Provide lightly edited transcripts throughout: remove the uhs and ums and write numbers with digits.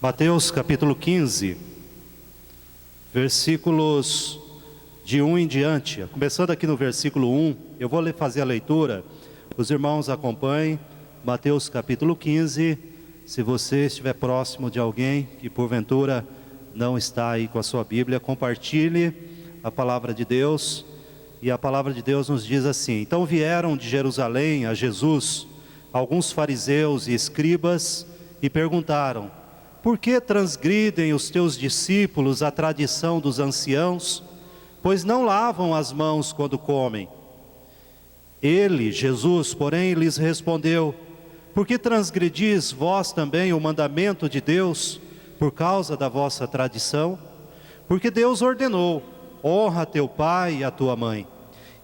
Mateus capítulo 15, versículos de 1 em diante. Começando aqui no versículo 1, eu vou fazer a leitura, os irmãos acompanhem. Mateus capítulo 15, se você estiver próximo de alguém que porventura não está aí com a sua Bíblia, compartilhe a palavra de Deus. E a palavra de Deus nos diz assim: então vieram de Jerusalém a Jesus alguns fariseus e escribas e perguntaram: por que transgridem os teus discípulos a tradição dos anciãos, pois não lavam as mãos quando comem? Ele, Jesus, porém, lhes respondeu: por que transgredis vós também o mandamento de Deus, por causa da vossa tradição? Porque Deus ordenou: honra teu pai e a tua mãe,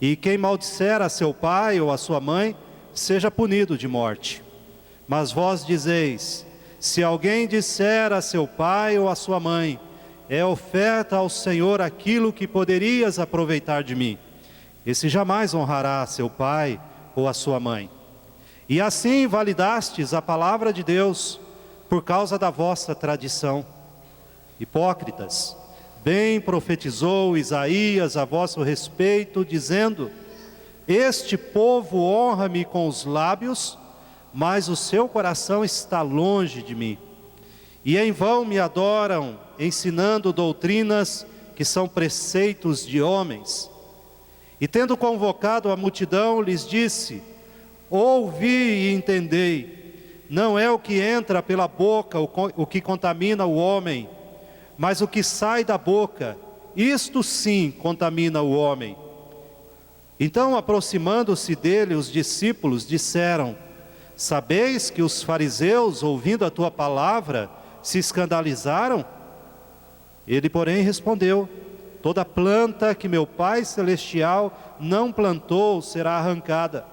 e quem maldisser a seu pai ou a sua mãe, seja punido de morte. Mas vós dizeis: se alguém disser a seu pai ou a sua mãe, é oferta ao Senhor aquilo que poderias aproveitar de mim, esse jamais honrará a seu pai ou a sua mãe. E assim validastes a palavra de Deus por causa da vossa tradição. Hipócritas, bem profetizou Isaías a vosso respeito, dizendo: este povo honra-me com os lábios, mas o seu coração está longe de mim. E em vão me adoram, ensinando doutrinas que são preceitos de homens. E tendo convocado a multidão, lhes disse: ouvi e entendei, não é o que entra pela boca o que contamina o homem, mas o que sai da boca, isto sim contamina o homem. Então, aproximando-se dele, os discípulos disseram: sabeis que os fariseus, ouvindo a tua palavra, se escandalizaram? Ele, porém, respondeu: toda planta que meu Pai Celestial não plantou será arrancada.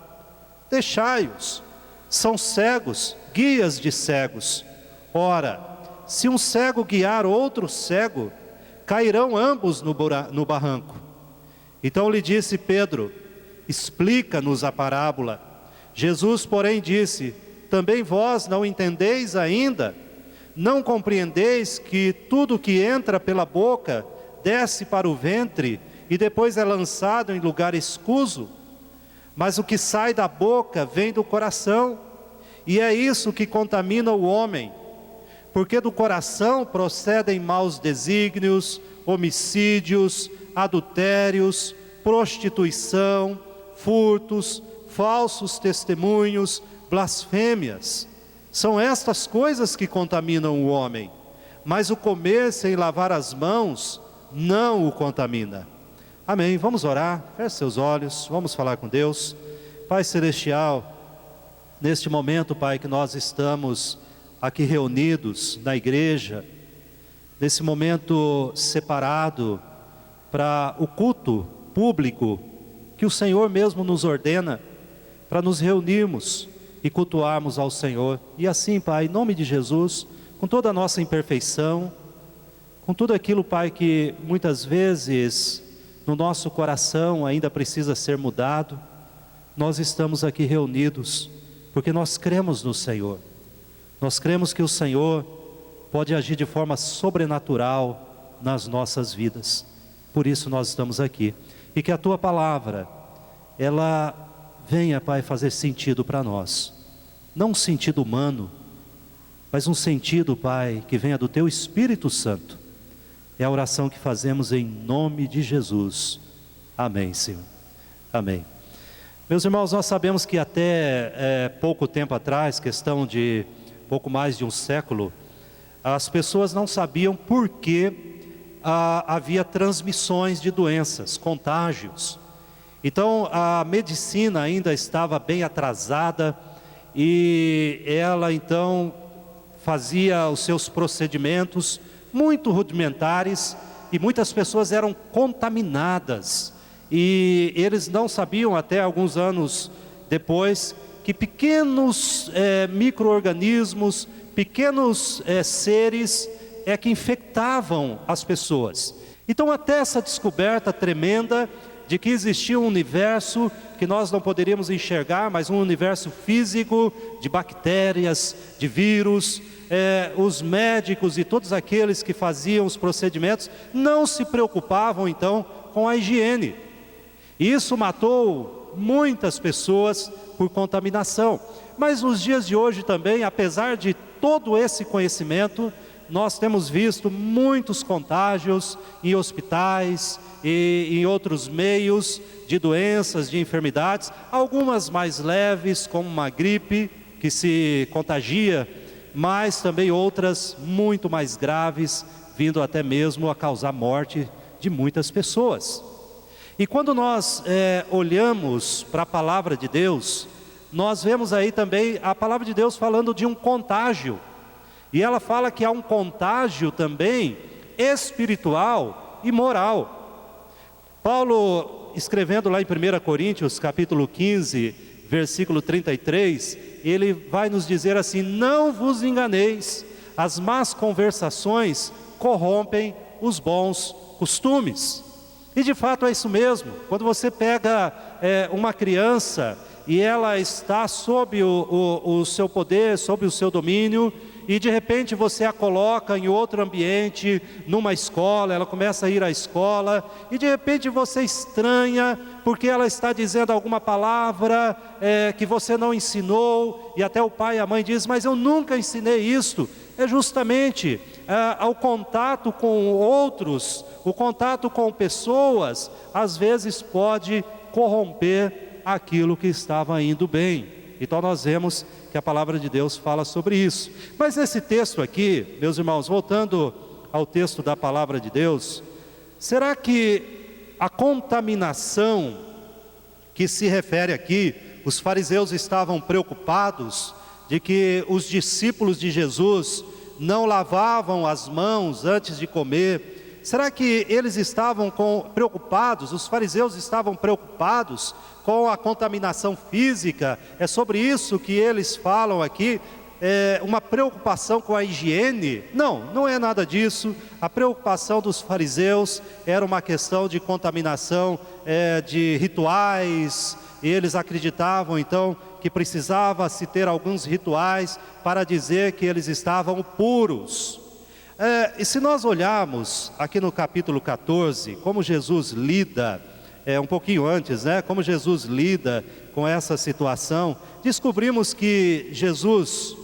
Deixai-os, são cegos, guias de cegos. Ora, se um cego guiar outro cego, cairão ambos no barranco. Então lhe disse Pedro: explica-nos a parábola. Jesus, porém, disse: também vós não entendeis ainda? Não compreendeis que tudo que entra pela boca desce para o ventre e depois é lançado em lugar escuso? Mas o que sai da boca vem do coração, e é isso que contamina o homem. Porque do coração procedem maus desígnios, homicídios, adultérios, prostituição, furtos, falsos testemunhos, blasfêmias. São estas coisas que contaminam o homem, mas o comer sem lavar as mãos não o contamina. Amém. Vamos orar, feche seus olhos, vamos falar com Deus. Pai Celestial, neste momento, Pai, que nós estamos aqui reunidos na igreja, nesse momento separado para o culto público que o Senhor mesmo nos ordena, para nos reunirmos e cultuarmos ao Senhor. E assim, Pai, em nome de Jesus, com toda a nossa imperfeição, com tudo aquilo, Pai, que muitas vezes no nosso coração ainda precisa ser mudado, nós estamos aqui reunidos, porque nós cremos no Senhor. Nós cremos que o Senhor pode agir de forma sobrenatural nas nossas vidas. Por isso nós estamos aqui. E que a Tua palavra, ela venha, Pai, fazer sentido para nós. Não um sentido humano, mas um sentido, Pai, que venha do Teu Espírito Santo. É a oração que fazemos em nome de Jesus. Amém, Senhor. Amém. Meus irmãos, nós sabemos que até pouco tempo atrás, questão de pouco mais de um século, as pessoas não sabiam por que havia transmissões de doenças, contágios. Então a medicina ainda estava bem atrasada e ela então fazia os seus procedimentos muito rudimentares e muitas pessoas eram contaminadas. E eles não sabiam até alguns anos depois que pequenos micro-organismos, pequenos seres que infectavam as pessoas. Então até essa descoberta tremenda de que existia um universo que nós não poderíamos enxergar, mas um universo físico de bactérias, de vírus, os médicos e todos aqueles que faziam os procedimentos não se preocupavam então com a higiene. Isso matou muitas pessoas por contaminação. Mas nos dias de hoje também, apesar de todo esse conhecimento, nós temos visto muitos contágios em hospitais e em outros meios de doenças, de enfermidades, algumas mais leves, como uma gripe que se contagia, mas também outras muito mais graves, vindo até mesmo a causar morte de muitas pessoas. E quando nós olhamos para a palavra de Deus, nós vemos aí também a palavra de Deus falando de um contágio. E ela fala que há um contágio também espiritual e moral. Paulo, escrevendo lá em 1 Coríntios, capítulo 15, versículo 33, ele vai nos dizer assim: não vos enganeis, as más conversações corrompem os bons costumes. E de fato é isso mesmo. Quando você pega uma criança e ela está sob o seu poder, sob o seu domínio, e de repente você a coloca em outro ambiente, numa escola, ela começa a ir à escola, e de repente você estranha, porque ela está dizendo alguma palavra que você não ensinou, e até o pai e a mãe dizem: mas eu nunca ensinei isto. É justamente o contato com outros, o contato com pessoas, às vezes pode corromper aquilo que estava indo bem. Então nós vemos que a palavra de Deus fala sobre isso. Mas nesse texto aqui, meus irmãos, voltando ao texto da palavra de Deus, será que a contaminação que se refere aqui, os fariseus estavam preocupados de que os discípulos de Jesus não lavavam as mãos antes de comer? Será que eles estavam preocupados, os fariseus estavam preocupados com a contaminação física? É sobre isso que eles falam aqui, uma preocupação com a higiene? Não, não é nada disso. A preocupação dos fariseus era uma questão de contaminação de rituais. Eles acreditavam então que precisava se ter alguns rituais para dizer que eles estavam puros. E se nós olharmos aqui no capítulo 14, como Jesus lida, um pouquinho antes, como Jesus lida com essa situação, descobrimos que Jesus,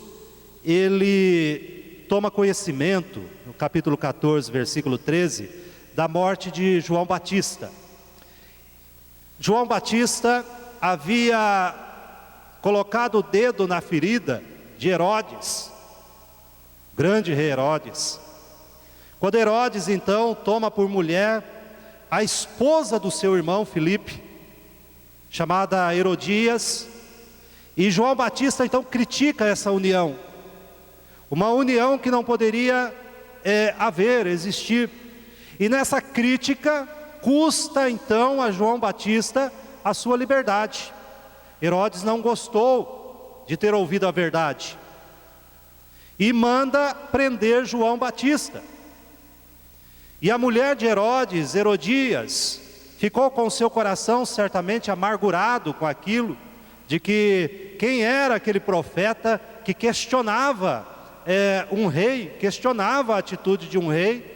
ele toma conhecimento, no capítulo 14, versículo 13, da morte de João Batista. João Batista havia colocado o dedo na ferida de Herodes, grande rei Herodes. Quando Herodes então toma por mulher a esposa do seu irmão Filipe, chamada Herodias, e João Batista então critica essa união, uma união que não poderia existir, e nessa crítica custa então a João Batista a sua liberdade. Herodes não gostou de ter ouvido a verdade e manda prender João Batista. E a mulher de Herodes, Herodias, ficou com seu coração certamente amargurado com aquilo, de que quem era aquele profeta que questionava um rei, questionava a atitude de um rei.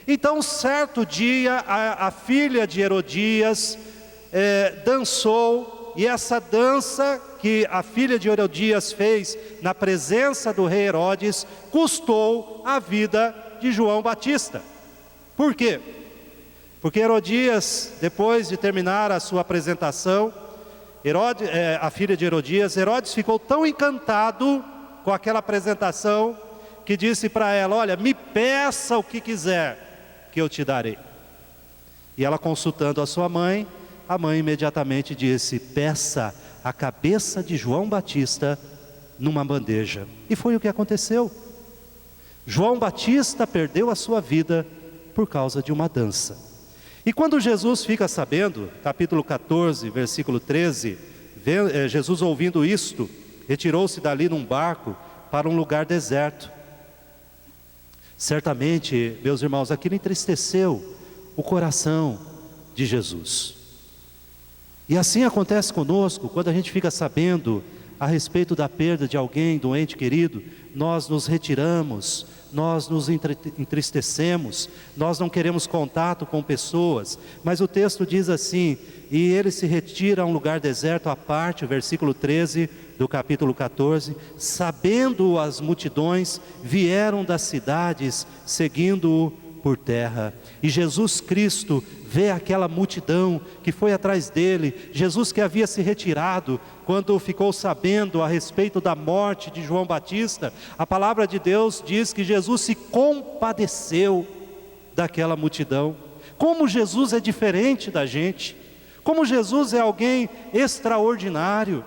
Então certo dia a filha de Herodias dançou, e essa dança que a filha de Herodias fez na presença do rei Herodes custou a vida de João Batista. Por quê? Porque Herodias, depois de terminar a sua apresentação, a filha de Herodias, Herodes ficou tão encantado com aquela apresentação que disse para ela: olha, me peça o que quiser que eu te darei. E ela, consultando a sua mãe, a mãe imediatamente disse: peça a cabeça de João Batista numa bandeja. E foi o que aconteceu. João Batista perdeu a sua vida por causa de uma dança. E quando Jesus fica sabendo, capítulo 14, versículo 13, Jesus ouvindo isto, retirou-se dali num barco para um lugar deserto. Certamente, meus irmãos, aquilo entristeceu o coração de Jesus. E assim acontece conosco, quando a gente fica sabendo a respeito da perda de alguém, de um ente querido, nós nos retiramos, nós nos entristecemos, nós não queremos contato com pessoas. Mas o texto diz assim: e ele se retira a um lugar deserto à parte, o versículo 13 do capítulo 14, sabendo as multidões, vieram das cidades, seguindo-o por terra. E Jesus Cristo vê aquela multidão que foi atrás dele, Jesus que havia se retirado, quando ficou sabendo a respeito da morte de João Batista, a palavra de Deus diz que Jesus se compadeceu daquela multidão. Como Jesus é diferente da gente, como Jesus é alguém extraordinário.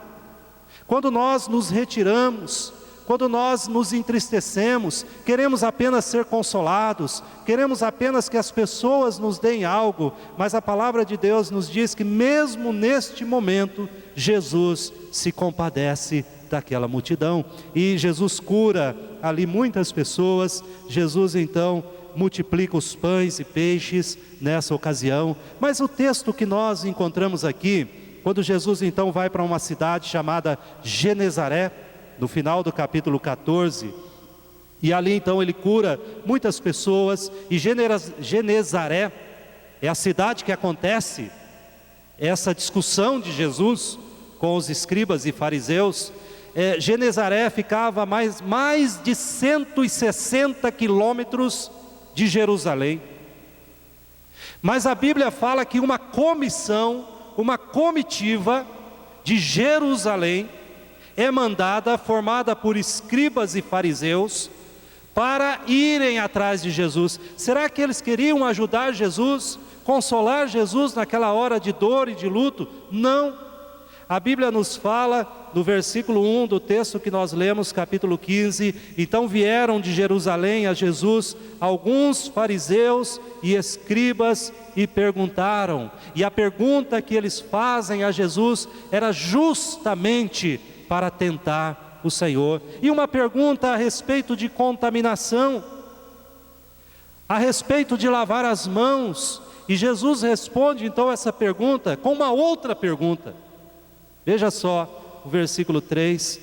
Quando nós nos retiramos, quando nós nos entristecemos, queremos apenas ser consolados, queremos apenas que as pessoas nos deem algo, mas a palavra de Deus nos diz que mesmo neste momento, Jesus se compadece daquela multidão, e Jesus cura ali muitas pessoas. Jesus então multiplica os pães e peixes nessa ocasião. Mas o texto que nós encontramos aqui, quando Jesus então vai para uma cidade chamada Genezaré, no final do capítulo 14, e ali então ele cura muitas pessoas. E Genezaré é a cidade que acontece essa discussão de Jesus com os escribas e fariseus. Genezaré ficava a mais de 160 quilômetros de Jerusalém. Mas a Bíblia fala que uma comissão, uma comitiva de Jerusalém é mandada, formada por escribas e fariseus, para irem atrás de Jesus. Será que eles queriam ajudar Jesus, consolar Jesus naquela hora de dor e de luto? Não. A Bíblia nos fala, no versículo 1 do texto que nós lemos, capítulo 15, então vieram de Jerusalém a Jesus alguns fariseus e escribas e perguntaram. E a pergunta que eles fazem a Jesus era justamente para tentar o Senhor. E uma pergunta a respeito de contaminação, a respeito de lavar as mãos. E Jesus responde então essa pergunta com uma outra pergunta. Veja só o versículo 3: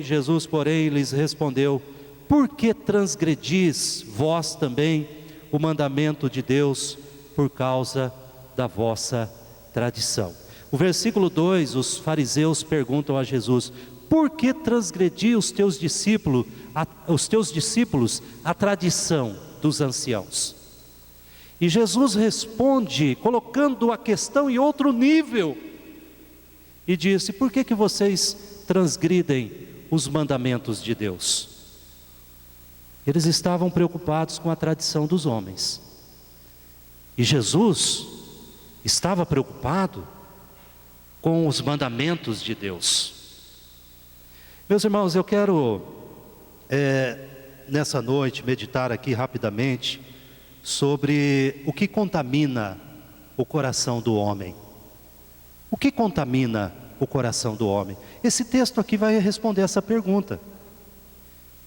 Jesus porém lhes respondeu: por que transgredis vós também o mandamento de Deus por causa da vossa tradição? O versículo 2, os fariseus perguntam a Jesus: por que transgredi os teus discípulos a tradição dos anciãos? E Jesus responde, colocando a questão em outro nível, e disse: por que vocês transgridem os mandamentos de Deus? Eles estavam preocupados com a tradição dos homens, e Jesus estava preocupado com os mandamentos de Deus. Meus irmãos, eu quero nessa noite meditar aqui rapidamente sobre o que contamina o coração do homem. O que contamina o coração do homem? Esse texto aqui vai responder essa pergunta.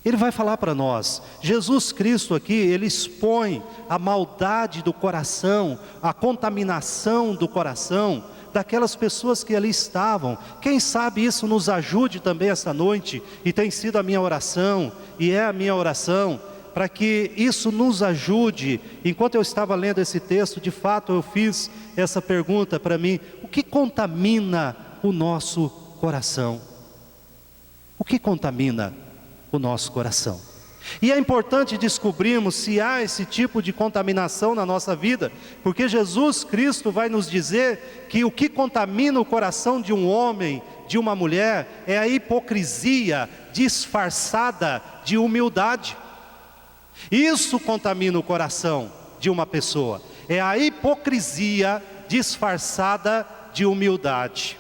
Ele vai falar para nós. Jesus Cristo aqui, ele expõe a maldade do coração, a contaminação do coração daquelas pessoas que ali estavam. Quem sabe isso nos ajude também esta noite, e tem sido a minha oração, e é a minha oração, para que isso nos ajude. Enquanto eu estava lendo esse texto, de fato eu fiz essa pergunta para mim: o que contamina o nosso coração? O que contamina o nosso coração? E é importante descobrirmos se há esse tipo de contaminação na nossa vida, porque Jesus Cristo vai nos dizer que o que contamina o coração de um homem, de uma mulher, é a hipocrisia disfarçada de humildade. Isso contamina o coração de uma pessoa, é a hipocrisia disfarçada de humildade.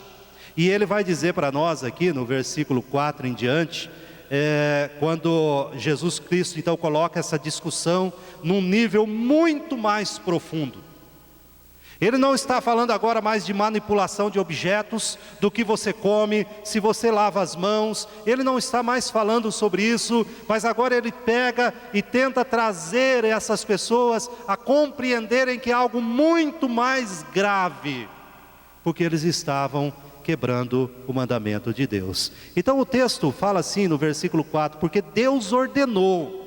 E ele vai dizer para nós aqui no versículo 4 em diante, quando Jesus Cristo então coloca essa discussão num nível muito mais profundo. Ele não está falando agora mais de manipulação de objetos, do que você come, se você lava as mãos. Ele não está mais falando sobre isso, mas agora ele pega e tenta trazer essas pessoas a compreenderem que é algo muito mais grave, porque eles estavam quebrando o mandamento de Deus. Então o texto fala assim no versículo 4, porque Deus ordenou,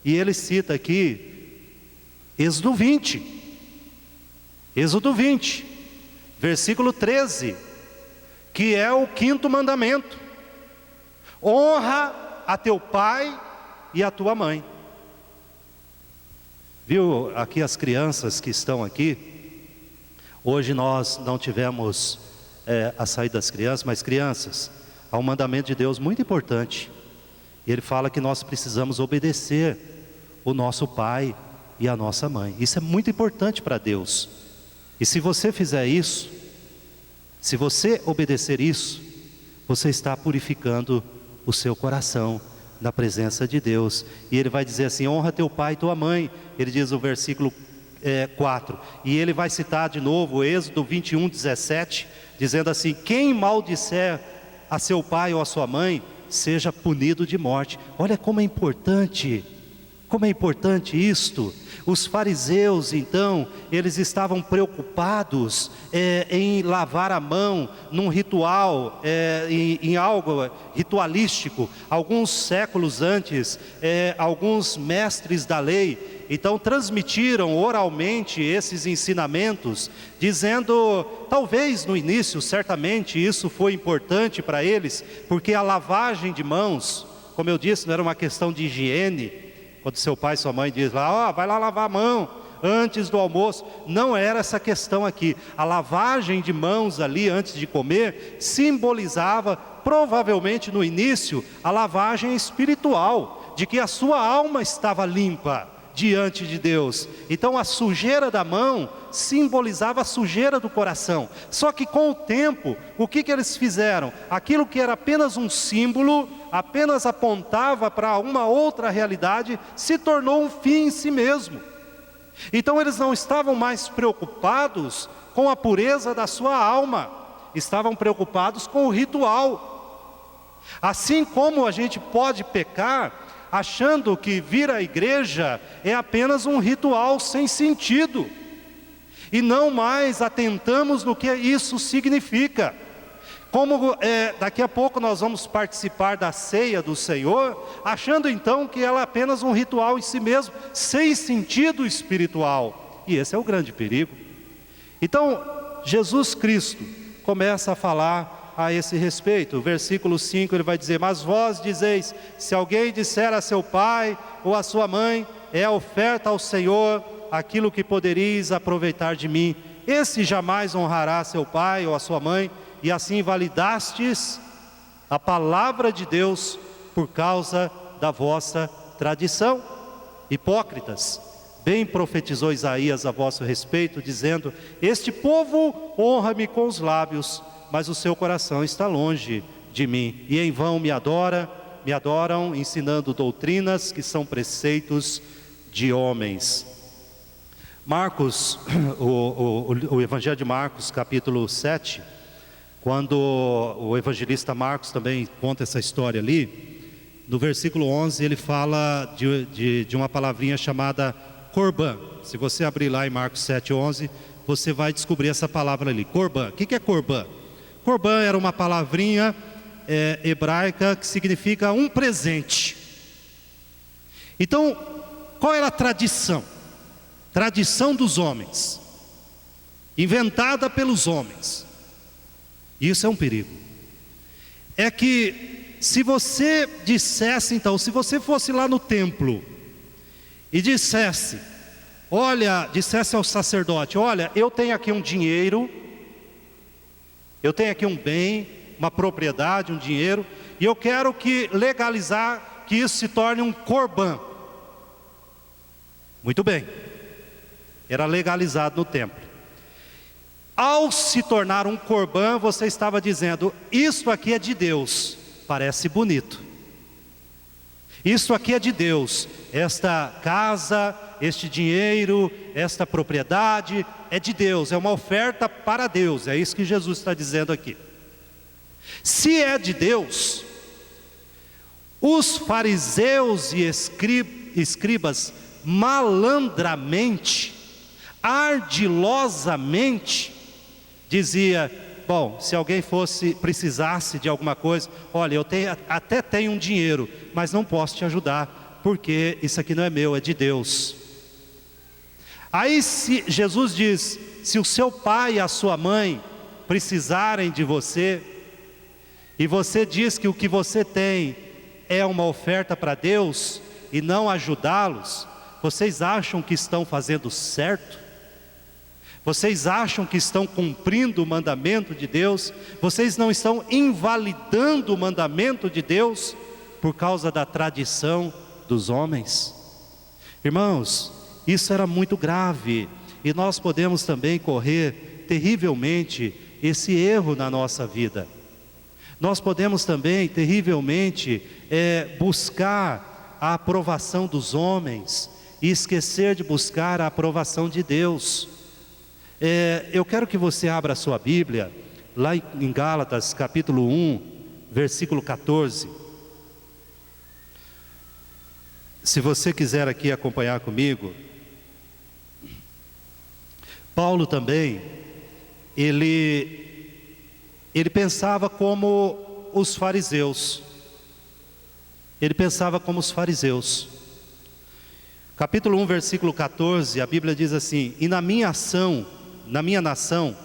e ele cita aqui Êxodo 20, versículo 13, que é o 5º mandamento: honra a teu pai e a tua mãe. Viu aqui as crianças que estão aqui? Hoje nós não tivemos a saída das crianças, mas crianças, há um mandamento de Deus muito importante. E ele fala que nós precisamos obedecer o nosso pai e a nossa mãe. Isso é muito importante para Deus. E se você fizer isso, se você obedecer isso, você está purificando o seu coração na presença de Deus. E ele vai dizer assim: honra teu pai e tua mãe. Ele diz no versículo 4. E ele vai citar de novo Êxodo 21, 17, dizendo assim: quem maldisser a seu pai ou a sua mãe, seja punido de morte. Olha como é importante isto. Os fariseus, então, eles estavam preocupados em lavar a mão num ritual, em algo ritualístico. Alguns séculos antes, alguns mestres da lei, então, transmitiram oralmente esses ensinamentos, dizendo, talvez no início, certamente isso foi importante para eles, porque a lavagem de mãos, como eu disse, não era uma questão de higiene. Quando seu pai e sua mãe dizem lá, vai lá lavar a mão antes do almoço, não era essa questão aqui. A lavagem de mãos ali antes de comer simbolizava, provavelmente no início, a lavagem espiritual, de que a sua alma estava limpa diante de Deus. Então a sujeira da mão simbolizava a sujeira do coração. Só que com o tempo, o que eles fizeram? Aquilo que era apenas um símbolo, apenas apontava para uma outra realidade, se tornou um fim em si mesmo. Então eles não estavam mais preocupados com a pureza da sua alma, estavam preocupados com o ritual. Assim como a gente pode pecar achando que vir à igreja é apenas um ritual sem sentido, e não mais atentamos no que isso significa. Como daqui a pouco nós vamos participar da ceia do Senhor, achando então que ela é apenas um ritual em si mesmo, sem sentido espiritual, e esse é o grande perigo. Então Jesus Cristo começa a falar a esse respeito. O versículo 5 ele vai dizer: mas vós dizeis, se alguém disser a seu pai ou a sua mãe, é oferta ao Senhor aquilo que poderíeis aproveitar de mim, esse jamais honrará seu pai ou a sua mãe, e assim invalidastes a palavra de Deus por causa da vossa tradição. Hipócritas, bem profetizou Isaías a vosso respeito, dizendo: este povo honra-me com os lábios, mas o seu coração está longe de mim, e em vão me adoram, ensinando doutrinas que são preceitos de homens. Marcos, o Evangelho de Marcos, capítulo 7, quando o evangelista Marcos também conta essa história ali, no versículo 11 ele fala de uma palavrinha chamada Corbã. Se você abrir lá em Marcos 7:11, você vai descobrir essa palavra ali, Corbã. O que é Corbã? Corbã era uma palavrinha hebraica que significa um presente. Então, qual era a tradição? Tradição dos homens, inventada pelos homens. Isso é um perigo. É que se você dissesse então, se você fosse lá no templo e dissesse ao sacerdote: olha, eu tenho aqui um dinheiro, eu tenho aqui um bem, uma propriedade, um dinheiro, e eu quero legalizar que isso se torne um corbã. Muito bem, era legalizado no templo. Ao se tornar um corbã, você estava dizendo: isso aqui é de Deus, parece bonito. Isso aqui é de Deus, esta casa, este dinheiro, esta propriedade é de Deus, é uma oferta para Deus. É isso que Jesus está dizendo aqui. Se é de Deus, os fariseus e escribas malandramente, ardilosamente dizia: bom, se alguém precisasse de alguma coisa, olha, eu até tenho um dinheiro, mas não posso te ajudar, porque isso aqui não é meu, é de Deus. Aí Jesus diz: se o seu pai e a sua mãe precisarem de você, e você diz que o que você tem é uma oferta para Deus, e não ajudá-los, vocês acham que estão fazendo certo? Vocês acham que estão cumprindo o mandamento de Deus? Vocês não estão invalidando o mandamento de Deus por causa da tradição dos homens? Irmãos, isso era muito grave, e nós podemos também correr terrivelmente esse erro na nossa vida. Nós podemos também terrivelmente buscar a aprovação dos homens e esquecer de buscar a aprovação de Deus. Eu quero que você abra a sua Bíblia, lá em Gálatas capítulo 1, versículo 14. Se você quiser aqui acompanhar comigo, Paulo também, ele pensava como os fariseus. Ele pensava como os fariseus. Capítulo 1, versículo 14, a Bíblia diz assim: e na minha nação,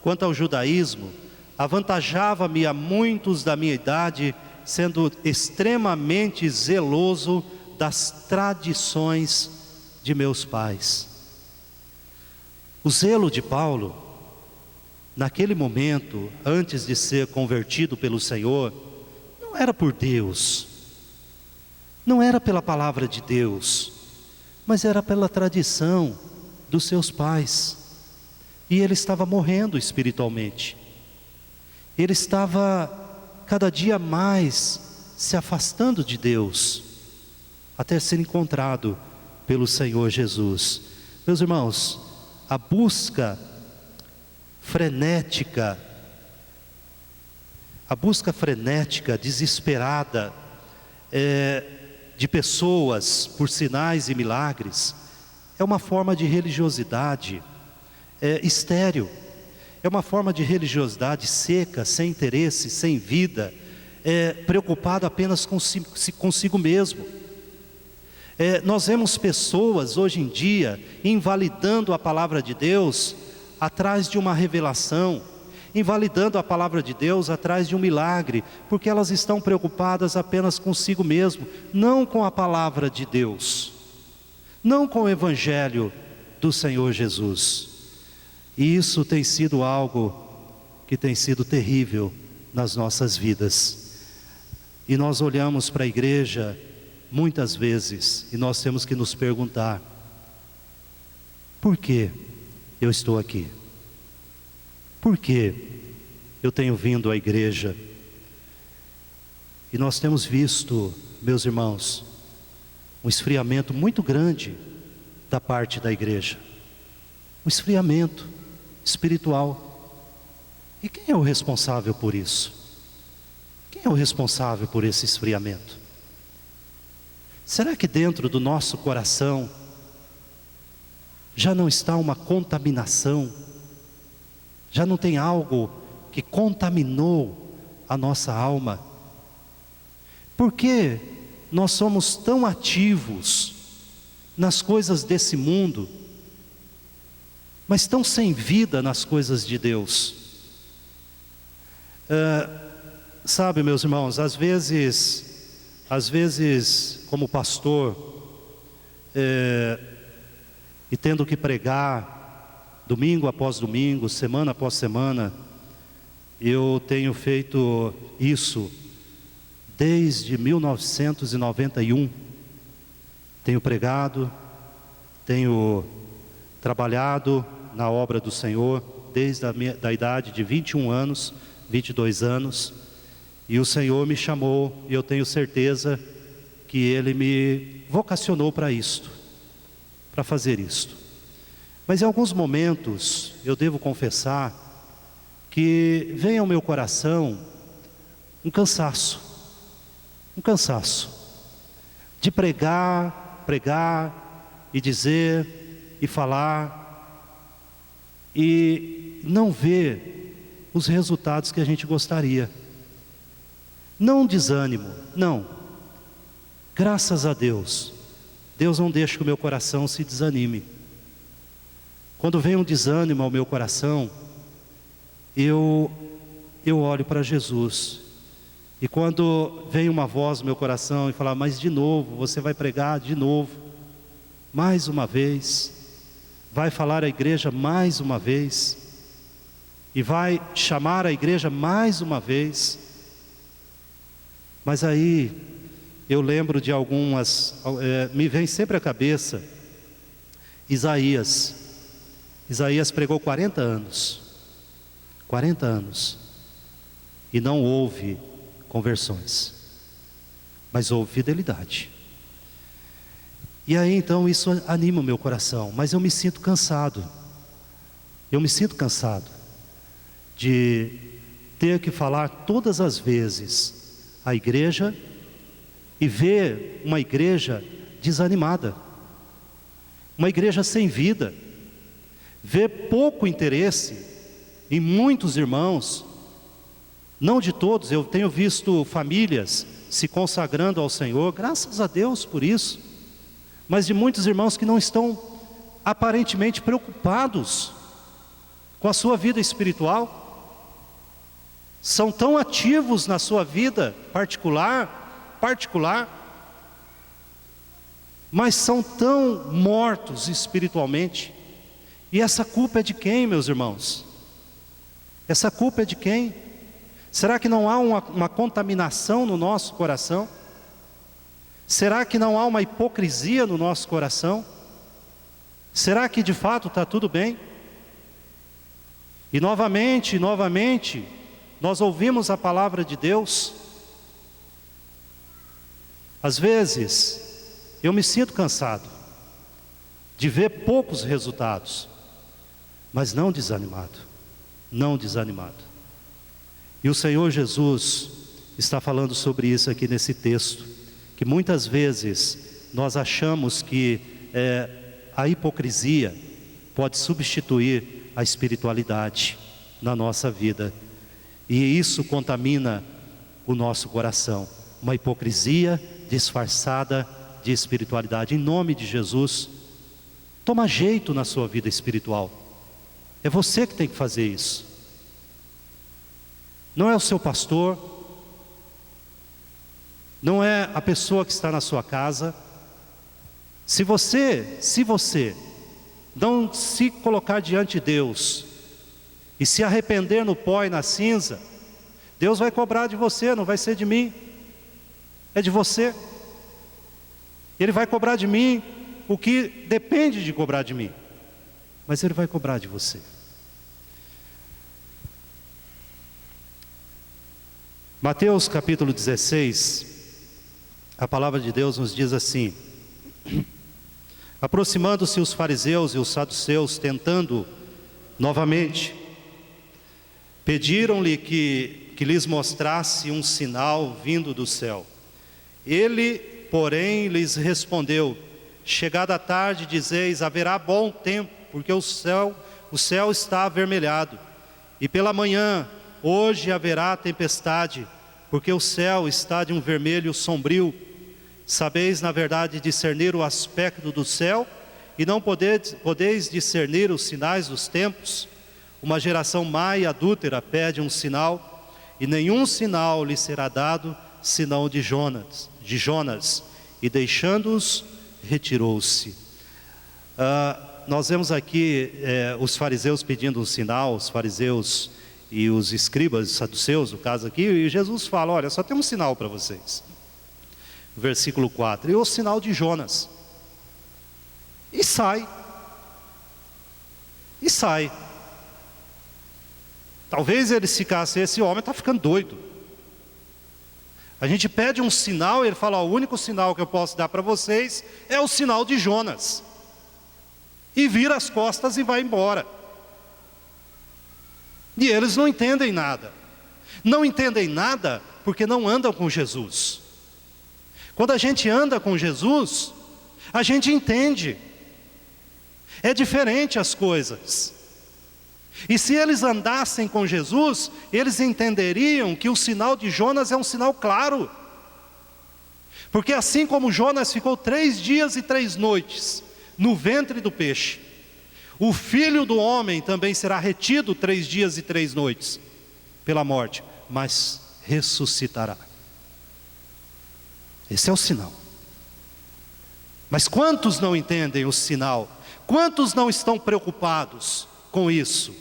quanto ao judaísmo, avantajava-me a muitos da minha idade, sendo extremamente zeloso das tradições de meus pais. O zelo de Paulo, naquele momento, antes de ser convertido pelo Senhor, não era por Deus, não era pela palavra de Deus, mas era pela tradição dos seus pais. E ele estava morrendo espiritualmente. Ele estava cada dia mais se afastando de Deus, até ser encontrado pelo Senhor Jesus. Meus irmãos, a busca frenética, desesperada, de pessoas por sinais e milagres, é uma forma de religiosidade estéril, é uma forma de religiosidade seca, sem interesse, sem vida, preocupado apenas consigo mesmo. Nós vemos pessoas hoje em dia invalidando a palavra de Deus atrás de uma revelação, invalidando a palavra de Deus atrás de um milagre, porque elas estão preocupadas apenas consigo mesmo, não com a palavra de Deus, não com o Evangelho do Senhor Jesus. E isso tem sido algo que tem sido terrível nas nossas vidas. E nós olhamos para a igreja muitas vezes e nós temos que nos perguntar: por que eu estou aqui? Por que eu tenho vindo à igreja? E nós temos visto, meus irmãos, um esfriamento muito grande da parte da igreja. Um esfriamento espiritual. E quem é o responsável por isso? Quem é o responsável por esse esfriamento? Será que dentro do nosso coração já não está uma contaminação? Já não tem algo que contaminou a nossa alma? Por que nós somos tão ativos nas coisas desse mundo, mas tão sem vida nas coisas de Deus? Sabe, meus irmãos, às vezes como pastor, e tendo que pregar domingo após domingo, semana após semana, eu tenho feito isso desde 1991. Tenho pregado, tenho trabalhado na obra do Senhor desde da idade de 21 anos, 22 anos, e o Senhor me chamou, e eu tenho certeza que Ele me vocacionou para isto, para fazer isto. Mas em alguns momentos, eu devo confessar, que vem ao meu coração um cansaço de pregar e dizer e falar, e não ver os resultados que a gente gostaria. Não desânimo, não. Graças a Deus, Deus não deixa que o meu coração se desanime. Quando vem um desânimo ao meu coração, eu olho para Jesus. E quando vem uma voz no meu coração e fala, mas de novo, você vai pregar de novo, mais uma vez, vai falar à igreja mais uma vez, e vai chamar a igreja mais uma vez. Mas aí eu lembro de algumas, me vem sempre à cabeça Isaías. Isaías pregou 40 anos, e não houve conversões, mas houve fidelidade. E aí então isso anima o meu coração, mas eu me sinto cansado. Eu me sinto cansado de ter que falar todas as vezes à igreja e ver uma igreja desanimada, uma igreja sem vida, ver pouco interesse em muitos irmãos, não de todos. Eu tenho visto famílias se consagrando ao Senhor, graças a Deus por isso, mas de muitos irmãos que não estão aparentemente preocupados com a sua vida espiritual, são tão ativos na sua vida particular, mas são tão mortos espiritualmente. E essa culpa é de quem, meus irmãos? Essa culpa é de quem? Será que não há uma contaminação no nosso coração? Será que não há uma hipocrisia no nosso coração? Será que de fato está tudo bem? E novamente, nós ouvimos a palavra de Deus. Às vezes, eu me sinto cansado de ver poucos resultados, mas não desanimado. E o Senhor Jesus está falando sobre isso aqui nesse texto, que muitas vezes nós achamos que a hipocrisia pode substituir a espiritualidade na nossa vida, e isso contamina o nosso coração, uma hipocrisia disfarçada de espiritualidade. Em nome de Jesus, toma jeito na sua vida espiritual. É você que tem que fazer isso, não é o seu pastor, não é a pessoa que está na sua casa. Se você não se colocar diante de Deus e se arrepender no pó e na cinza, Deus vai cobrar de você, não vai ser de mim, é de você. Ele vai cobrar de mim o que depende de cobrar de mim, mas Ele vai cobrar de você. Mateus capítulo 16, a palavra de Deus nos diz assim: aproximando-se os fariseus e os saduceus, tentando novamente, pediram-lhe que lhes mostrasse um sinal vindo do céu. Ele, porém, lhes respondeu: chegada a tarde, dizeis, haverá bom tempo, porque o céu está avermelhado. E pela manhã, hoje haverá tempestade, porque o céu está de um vermelho sombrio. Sabeis, na verdade, discernir o aspecto do céu, e não podeis discernir os sinais dos tempos? Uma geração má e adúltera pede um sinal, e nenhum sinal lhe será dado, senão de Jonas. E deixando-os, retirou-se. Nós vemos aqui os fariseus pedindo um sinal, os fariseus e os escribas, saduceus, no caso aqui, e Jesus fala: olha, só tem um sinal para vocês. Versículo 4, e o sinal de Jonas. E sai. Talvez eles ficassem, esse homem está ficando doido. A gente pede um sinal, ele fala: o único sinal que eu posso dar para vocês é o sinal de Jonas. E vira as costas e vai embora. E eles não entendem nada. Não entendem nada porque não andam com Jesus. Quando a gente anda com Jesus, a gente entende. É diferente as coisas. E se eles andassem com Jesus, eles entenderiam que o sinal de Jonas é um sinal claro. Porque assim como Jonas ficou 3 dias e 3 noites no ventre do peixe, o Filho do Homem também será retido 3 dias e 3 noites pela morte, mas ressuscitará. Esse é o sinal. Mas quantos não entendem o sinal? Quantos não estão preocupados com isso?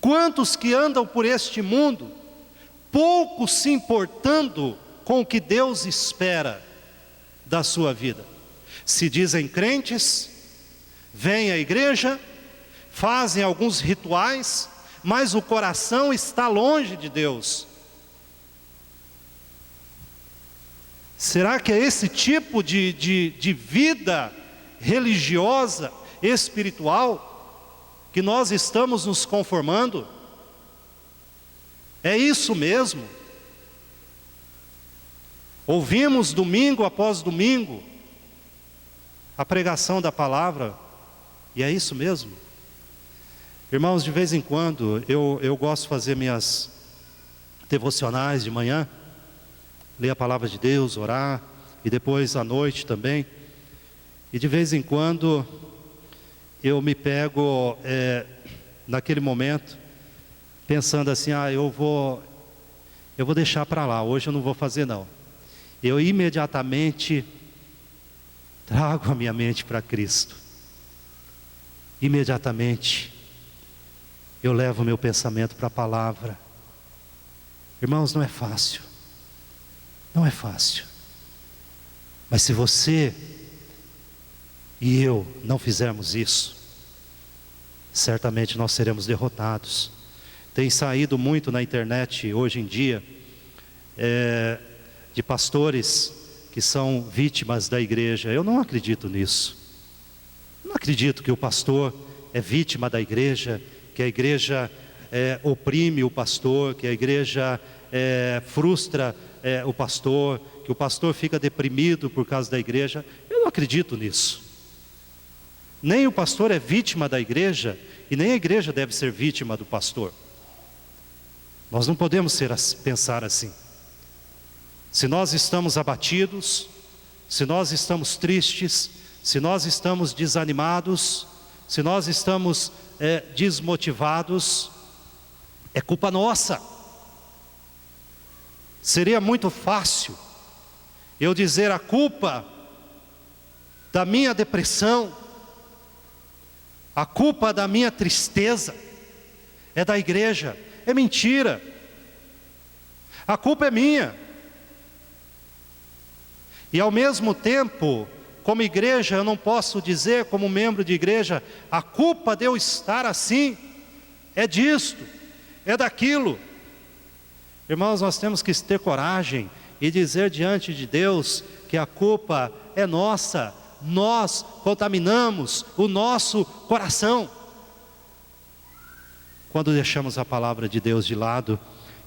Quantos que andam por este mundo, pouco se importando com o que Deus espera da sua vida? Se dizem crentes, vêm à igreja, fazem alguns rituais, mas o coração está longe de Deus. Será que é esse tipo de vida religiosa, espiritual, que nós estamos nos conformando? É isso mesmo? Ouvimos domingo após domingo a pregação da palavra, e é isso mesmo? Irmãos, de vez em quando eu gosto de fazer minhas devocionais de manhã, ler a palavra de Deus, orar, e depois à noite também. E de vez em quando eu me pego naquele momento pensando assim: eu vou deixar para lá, hoje eu não vou fazer não. Eu imediatamente trago a minha mente para Cristo. Imediatamente eu levo o meu pensamento para a palavra. Irmãos, não é fácil. Não é fácil. Mas se você e eu não fizermos isso, certamente nós seremos derrotados. Tem saído muito na internet hoje em dia de pastores que são vítimas da igreja. Eu não acredito nisso. Não acredito que o pastor é vítima da igreja, que a igreja oprime o pastor, que a igreja frustra o pastor, que o pastor fica deprimido por causa da igreja. Eu não acredito nisso. Nem o pastor é vítima da igreja, e nem a igreja deve ser vítima do pastor. Nós não podemos pensar assim. Se nós estamos abatidos, se nós estamos tristes, se nós estamos desanimados, se nós estamos desmotivados, é culpa nossa. Seria muito fácil eu dizer a culpa da minha depressão, a culpa da minha tristeza é da igreja. É mentira. A culpa é minha. E ao mesmo tempo, como igreja, eu não posso dizer, como membro de igreja, a culpa de eu estar assim é disto, é daquilo. Irmãos, nós temos que ter coragem e dizer diante de Deus que a culpa é nossa. Nós contaminamos o nosso coração quando deixamos a palavra de Deus de lado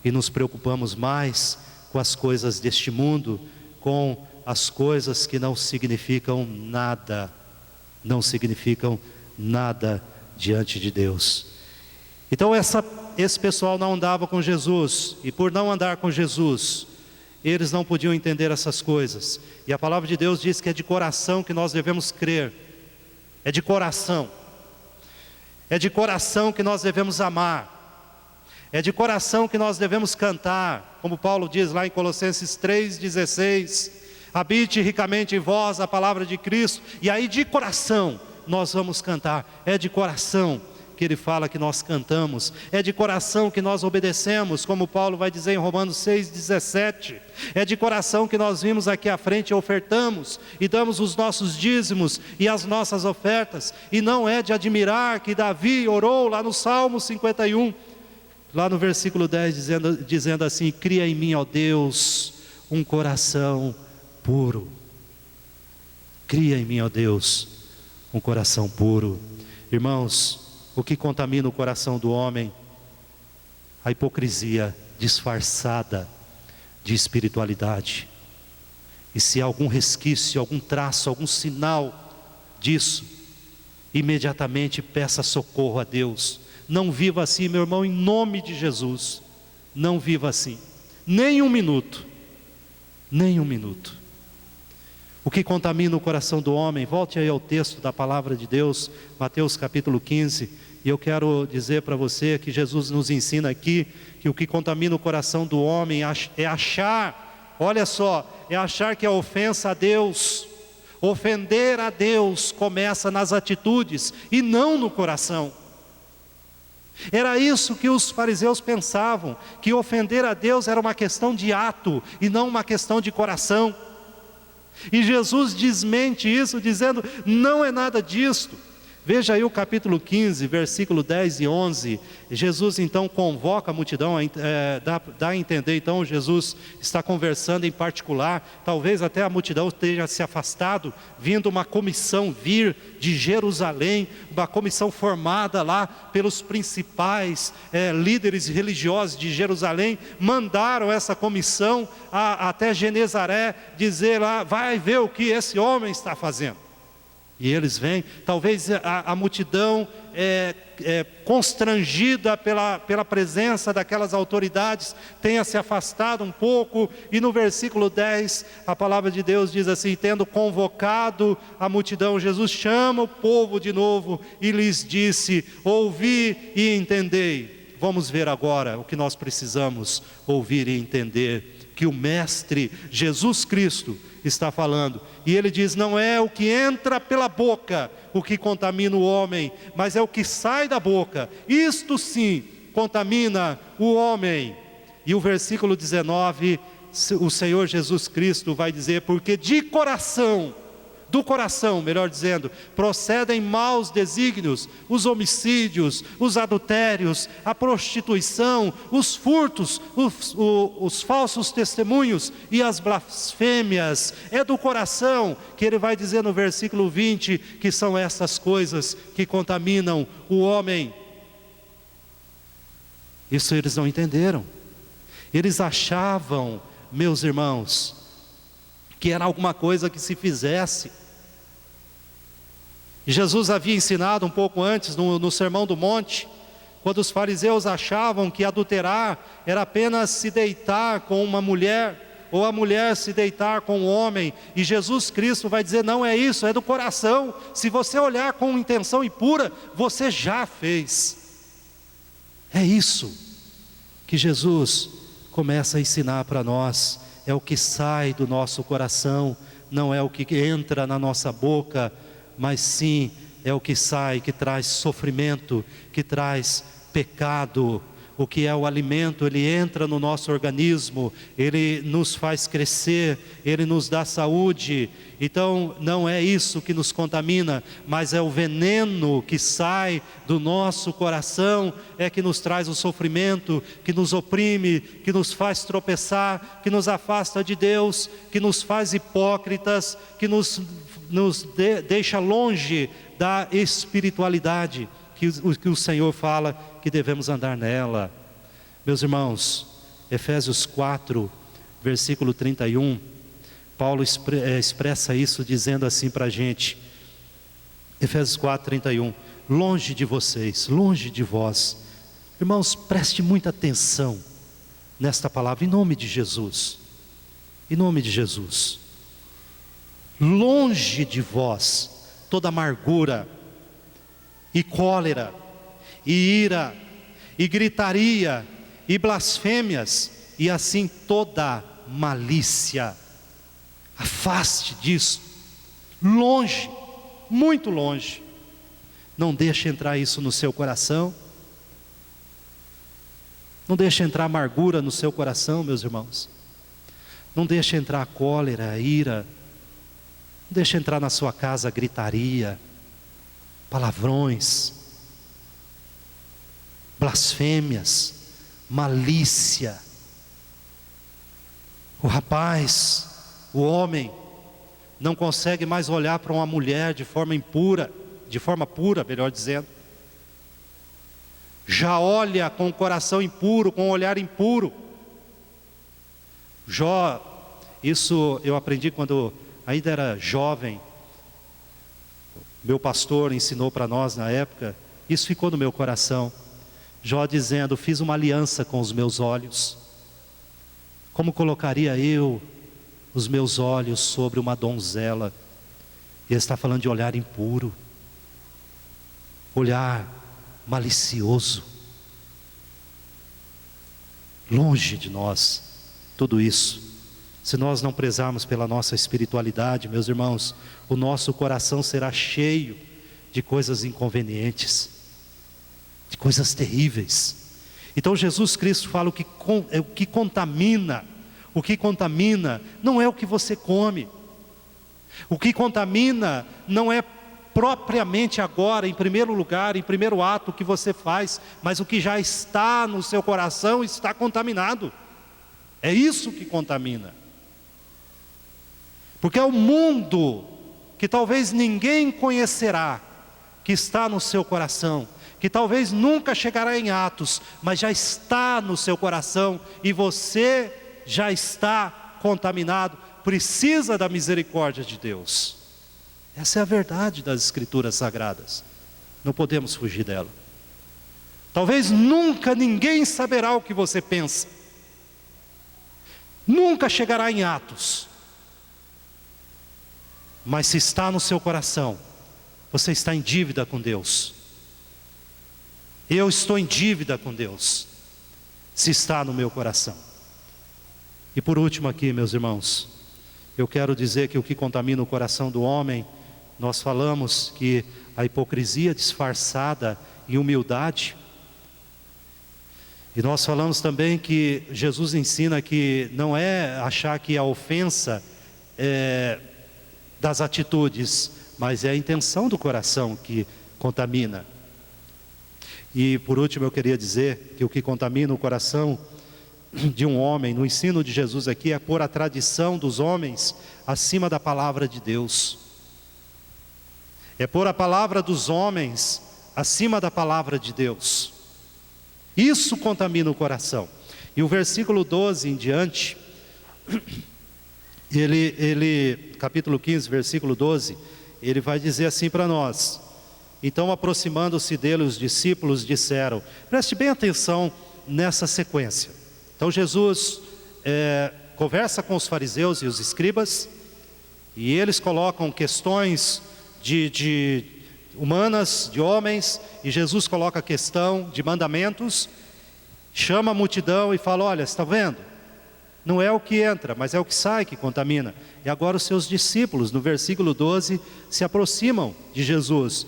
e nos preocupamos mais com as coisas deste mundo, com as coisas que não significam nada, não significam nada diante de Deus. Então esse pessoal não andava com Jesus, e por não andar com Jesus, eles não podiam entender essas coisas. E a palavra de Deus diz que é de coração que nós devemos crer. É de coração. É de coração que nós devemos amar. É de coração que nós devemos cantar. Como Paulo diz lá em Colossenses 3,16: habite ricamente em vós a palavra de Cristo. E aí de coração nós vamos cantar. É de coração que ele fala que nós cantamos, é de coração que nós obedecemos, como Paulo vai dizer em Romanos 6,17, é de coração que nós vimos aqui à frente e ofertamos, e damos os nossos dízimos e as nossas ofertas. E não é de admirar que Davi orou lá no Salmo 51, lá no versículo 10, dizendo assim: cria em mim, ó Deus, um coração puro. Cria em mim, ó Deus, um coração puro. Irmãos, o que contamina o coração do homem? A hipocrisia disfarçada de espiritualidade. E se há algum resquício, algum traço, algum sinal disso, imediatamente peça socorro a Deus. Não viva assim, meu irmão, em nome de Jesus. Não viva assim, nem um minuto, nem um minuto. O que contamina o coração do homem, volte aí ao texto da palavra de Deus, Mateus capítulo 15, e eu quero dizer para você que Jesus nos ensina aqui, que o que contamina o coração do homem é achar, olha só, é achar que a ofensa a Deus, ofender a Deus começa nas atitudes e não no coração. Era isso que os fariseus pensavam, que ofender a Deus era uma questão de ato e não uma questão de coração. E Jesus desmente isso, dizendo, não é nada disto. Veja aí o capítulo 15, versículo 10 e 11, Jesus então convoca a multidão, dá a entender, então Jesus está conversando em particular, talvez até a multidão esteja se afastado, vindo uma comissão vir de Jerusalém, uma comissão formada lá pelos principais líderes religiosos de Jerusalém, mandaram essa comissão até Genezaré, dizer lá, vai ver o que esse homem está fazendo. E eles vêm, talvez a multidão constrangida pela presença daquelas autoridades, tenha se afastado um pouco, e no versículo 10, a palavra de Deus diz assim, tendo convocado a multidão, Jesus chama o povo de novo, e lhes disse, ouvi e entendei. Vamos ver agora o que nós precisamos ouvir e entender, que o Mestre Jesus Cristo está falando, e ele diz, não é o que entra pela boca o que contamina o homem, mas é o que sai da boca, isto sim contamina o homem. E o versículo 19, o Senhor Jesus Cristo vai dizer, porque do coração, melhor dizendo, procedem maus desígnios, os homicídios, os adultérios, a prostituição, os furtos, os falsos testemunhos e as blasfêmias. É do coração que ele vai dizer no versículo 20, que são essas coisas que contaminam o homem. Isso eles não entenderam. Eles achavam, meus irmãos, que era alguma coisa que se fizesse. Jesus havia ensinado um pouco antes, no Sermão do Monte, quando os fariseus achavam que adulterar era apenas se deitar com uma mulher, ou a mulher se deitar com um homem, e Jesus Cristo vai dizer, não é isso, é do coração, se você olhar com intenção impura, você já fez. É isso que Jesus começa a ensinar para nós, é o que sai do nosso coração, não é o que entra na nossa boca, mas sim é o que sai, que traz sofrimento, que traz pecado. O que é o alimento, ele entra no nosso organismo, ele nos faz crescer, ele nos dá saúde. Então não é isso que nos contamina, mas é o veneno que sai do nosso coração, é que nos traz o sofrimento, que nos oprime, que nos faz tropeçar, que nos afasta de Deus, que nos faz hipócritas, que nos deixa longe da espiritualidade que o Senhor fala que devemos andar nela. Meus irmãos, Efésios 4, versículo 31, Paulo expressa isso dizendo assim para a gente, Efésios 4, 31, longe de vocês, longe de vós. Irmãos, preste muita atenção nesta palavra, em nome de Jesus, em nome de Jesus. Longe de vós toda amargura e cólera e ira e gritaria e blasfêmias e assim toda malícia. Afaste disso, longe, muito longe. Não deixe entrar isso no seu coração. Não deixe entrar amargura no seu coração, meus irmãos. Não deixe entrar a cólera, a ira. Não deixe entrar na sua casa a gritaria, palavrões, blasfêmias, malícia. O rapaz, o homem, não consegue mais olhar para uma mulher de forma impura, de forma pura, melhor dizendo. Já olha com o coração impuro, com o olhar impuro. Jó, isso eu aprendi quando ainda era jovem. Meu pastor ensinou para nós na época, isso ficou no meu coração. Jó dizendo: fiz uma aliança com os meus olhos. Como colocaria eu os meus olhos sobre uma donzela? E ele está falando de olhar impuro, olhar malicioso. Longe de nós tudo isso. Se nós não prezarmos pela nossa espiritualidade, meus irmãos, o nosso coração será cheio de coisas inconvenientes, de coisas terríveis. Então Jesus Cristo fala o que contamina não é o que você come. O que contamina não é propriamente agora, em primeiro lugar, em primeiro ato, o que você faz, mas o que já está no seu coração está contaminado. É isso que contamina. Porque é o mundo que talvez ninguém conhecerá, que está no seu coração, que talvez nunca chegará em Atos, mas já está no seu coração, e você já está contaminado, precisa da misericórdia de Deus. Essa é a verdade das Escrituras Sagradas, não podemos fugir dela. Talvez nunca ninguém saberá o que você pensa, nunca chegará em Atos, mas se está no seu coração, você está em dívida com Deus. Eu estou em dívida com Deus, se está no meu coração. E por último aqui, meus irmãos, eu quero dizer que o que contamina o coração do homem, nós falamos que a hipocrisia disfarçada em humildade. E nós falamos também que Jesus ensina que não é achar que a ofensa é das atitudes, mas é a intenção do coração que contamina. E por último eu queria dizer que o que contamina o coração de um homem, no ensino de Jesus aqui, é pôr a tradição dos homens acima da palavra de Deus. É pôr a palavra dos homens acima da palavra de Deus. Isso contamina o coração. E o versículo 12 em diante, capítulo 15, versículo 12, ele vai dizer assim para nós: então, aproximando-se dele, os discípulos disseram, preste bem atenção nessa sequência. Então Jesus conversa com os fariseus e os escribas, e eles colocam questões humanas, de homens, e Jesus coloca a questão de mandamentos, chama a multidão e fala: olha, está vendo? Não é o que entra, mas é o que sai que contamina. E agora os seus discípulos, no versículo 12, se aproximam de Jesus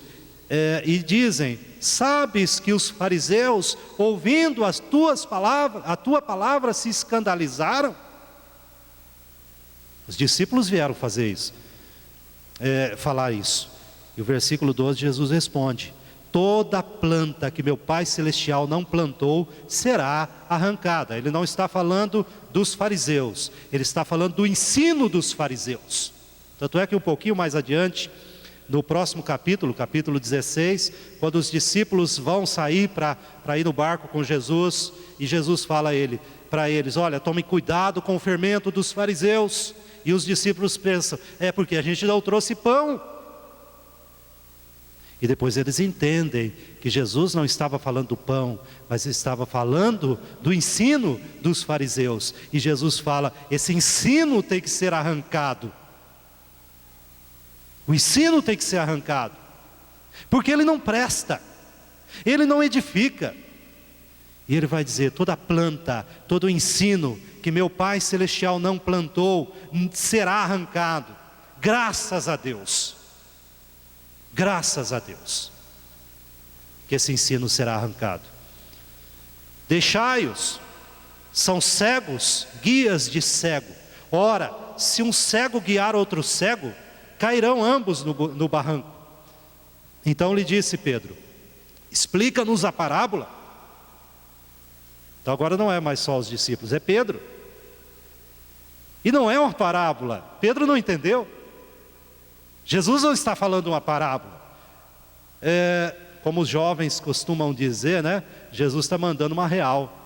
e dizem: sabes que os fariseus, ouvindo a tua palavra, se escandalizaram? Os discípulos vieram fazer isso, falar isso. E o versículo 12, Jesus responde: toda planta que meu Pai Celestial não plantou será arrancada. Ele não está falando dos fariseus, ele está falando do ensino dos fariseus. Tanto é que um pouquinho mais adiante, no próximo capítulo, capítulo 16, quando os discípulos vão sair para ir no barco com Jesus, e Jesus fala para eles: olha, tomem cuidado com o fermento dos fariseus. E os discípulos pensam: é porque a gente não trouxe pão. E depois eles entendem que Jesus não estava falando do pão, mas estava falando do ensino dos fariseus. E Jesus fala: esse ensino tem que ser arrancado. O ensino tem que ser arrancado, porque ele não presta, ele não edifica. E ele vai dizer: toda planta, todo ensino que meu Pai Celestial não plantou será arrancado. Graças a Deus, graças a Deus, que esse ensino será arrancado. Deixai-os, são cegos, guias de cego. Ora, se um cego guiar outro cego, cairão ambos no barranco. Então lhe disse Pedro: explica-nos a parábola. Então agora não é mais só os discípulos, é Pedro. E não é uma parábola, Pedro não entendeu. Jesus não está falando uma parábola. Como os jovens costumam dizer, né? Jesus está mandando uma real.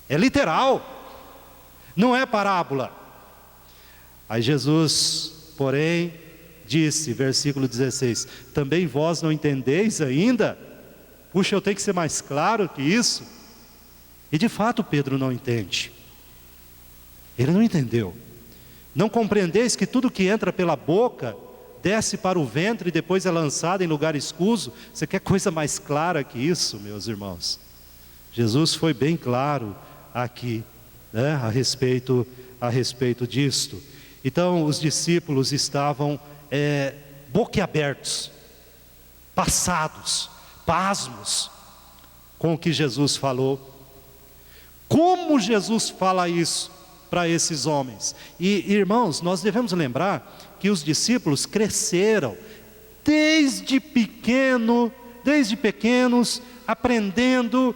É literal, não é parábola. Aí Jesus, porém, disse, versículo 16: também vós não entendeis ainda? Puxa, eu tenho que ser mais claro que isso? E de fato Pedro não entende. Ele não entendeu. Não compreendeis que tudo que entra pela boca desce para o ventre e depois é lançado em lugar escuso? Você quer coisa mais clara que isso, meus irmãos? Jesus foi bem claro aqui, né, a respeito disto. Então os discípulos estavam boquiabertos, passados, pasmos com o que Jesus falou. Como Jesus fala isso para esses homens? E irmãos, nós devemos lembrar que os discípulos cresceram desde pequenos, aprendendo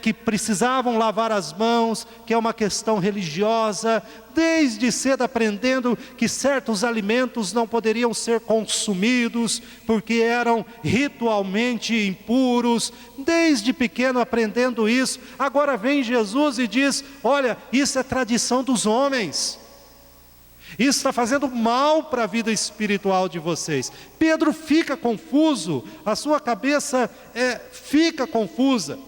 que precisavam lavar as mãos, que é uma questão religiosa, desde cedo aprendendo que certos alimentos não poderiam ser consumidos, porque eram ritualmente impuros, desde pequeno aprendendo isso. Agora vem Jesus e diz: olha, isso é tradição dos homens, isso está fazendo mal para a vida espiritual de vocês. Pedro fica confuso, a sua cabeça fica confusa.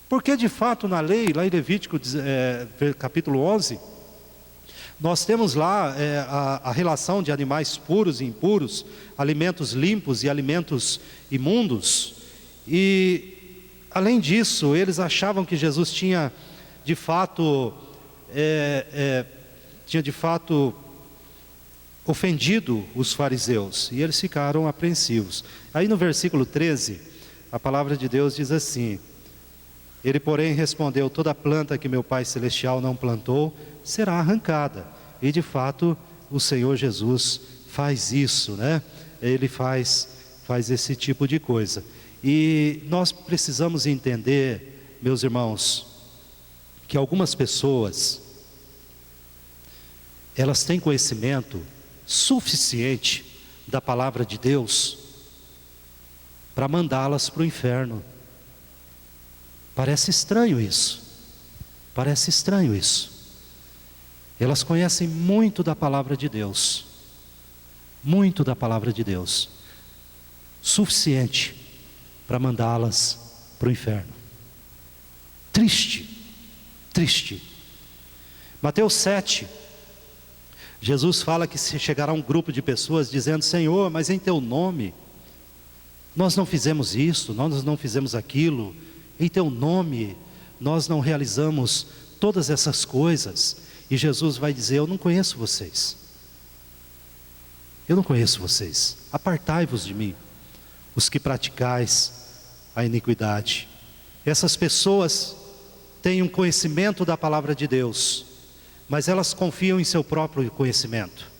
Porque de fato na lei, lá em Levítico capítulo 11, nós temos lá a relação de animais puros e impuros, alimentos limpos e alimentos imundos. E além disso, eles achavam que Jesus tinha de fato ofendido os fariseus, e eles ficaram apreensivos. Aí no versículo 13, a palavra de Deus diz assim: ele, porém, respondeu: toda planta que meu Pai Celestial não plantou será arrancada. E de fato o Senhor Jesus faz isso, né? Ele faz esse tipo de coisa. E nós precisamos entender, meus irmãos, que algumas pessoas, elas têm conhecimento suficiente da palavra de Deus para mandá-las para o inferno. Parece estranho isso. Elas conhecem muito da palavra de Deus, suficiente para mandá-las para o inferno. Triste. Mateus 7, Jesus fala que se chegará um grupo de pessoas dizendo: Senhor, mas em teu nome nós não fizemos isso, nós não fizemos aquilo, em teu nome nós não realizamos todas essas coisas. E Jesus vai dizer: eu não conheço vocês, apartai-vos de mim, os que praticais a iniquidade. Essas pessoas têm um conhecimento da palavra de Deus, mas elas confiam em seu próprio conhecimento.